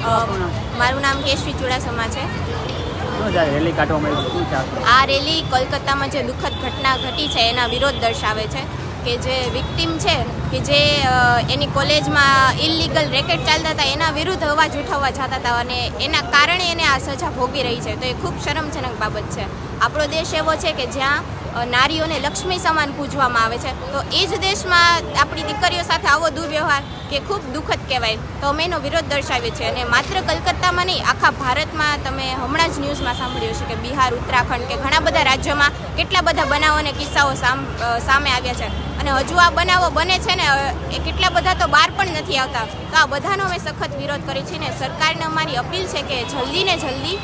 મારું નામ કેશવી ચુડાસમા છે। રેલી કાઢવામાં આવી શું છે? આ રેલી કોલકાતામાં જે દુઃખદ ઘટના ઘટી છે એના વિરોધ દર્શાવે છે કે જે વિક્ટિમ છે કે જે એની કોલેજમાં ઇલીગલ રેકેટ ચાલતા હતા એના વિરુદ્ધ અવાજ ઉઠાવવા જતા હતા અને એના કારણે એને આ સજા ભોગી રહી છે, તો એ ખૂબ શરમજનક બાબત છે। આપણો દેશ એવો છે કે જ્યાં નારીઓને લક્ષ્મી સમાન પૂજવામાં આવે છે, તો એ જ દેશમાં આપણી દીકરીઓ સાથે આવો દુર્વ્યવહાર કે ખૂબ દુઃખદ કહેવાય, તો અમે એનો વિરોધ દર્શાવ્યો છે। અને માત્ર કલકત્તામાં નહીં, આખા ભારતમાં તમે હમણાં જ ન્યૂઝમાં સાંભળ્યું છે કે બિહાર, ઉત્તરાખંડ કે ઘણા બધા રાજ્યોમાં કેટલા બધા બનાવો અને કિસ્સાઓ સામે આવ્યા છે અને હજુ આ બનાવો બને છે ને એ કેટલા બધા તો બહાર પણ નથી આવતા, તો આ બધાનો અમે સખત વિરોધ કરીએ છીએ ને સરકારને અમારી અપીલ છે કે જલ્દી ને જલ્દી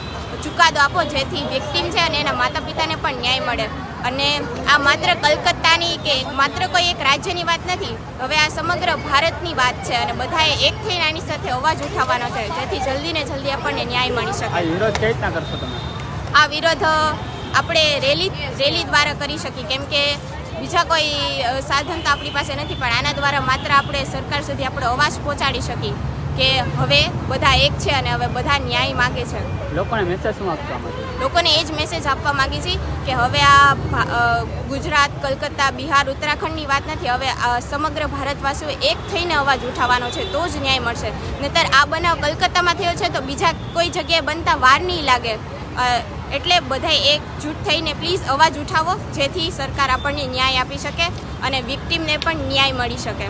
ચુકાદો આપો જેથી વિક્ટિમ છે અને એના માતા પિતાને પણ ન્યાય મળે। અને આ માત્ર કલકત્તાની કે માત્ર કોઈ એક રાજ્યની વાત નથી, હવે આ સમગ્ર ભારતની વાત છે અને બધાએ એક થઈને આની સાથે અવાજ ઉઠાવવાનો છે જેથી જલ્દી ને જલ્દી આપણને ન્યાય મળી શકે। આ વિરોધ કઈ રીતના કરશો તમે? આ વિરોધ આપણે રેલી દ્વારા કરી શકીએ, કેમ કે બીજા કોઈ સાધન તો આપણી પાસે નથી, પણ આના દ્વારા માત્ર આપણે સરકાર સુધી આપણો અવાજ પહોંચાડી શકીએ કે હવે બધા એક છે અને હવે બધા ન્યાય માગે છે। લોકોને મેસેજ શું આપવા માંગે? લોકોને એ જ મેસેજ આપવા માંગીએ છીએ કે હવે આ ગુજરાત, કલકત્તા, બિહાર, ઉત્તરાખંડની વાત નથી, હવે સમગ્ર ભારતવાસીઓ એક થઈને અવાજ ઉઠાવવાનો છે તો જ ન્યાય મળશે। નહીંતર આ બનાવ કલકત્તામાં થયો છે તો બીજા કોઈ જગ્યાએ બનતા વાર નહીં લાગે, એટલે બધાએ એકજૂટ થઈને પ્લીઝ અવાજ ઉઠાવો જેથી સરકાર આપણને ન્યાય આપી શકે અને વિક્ટિમને પણ ન્યાય મળી શકે।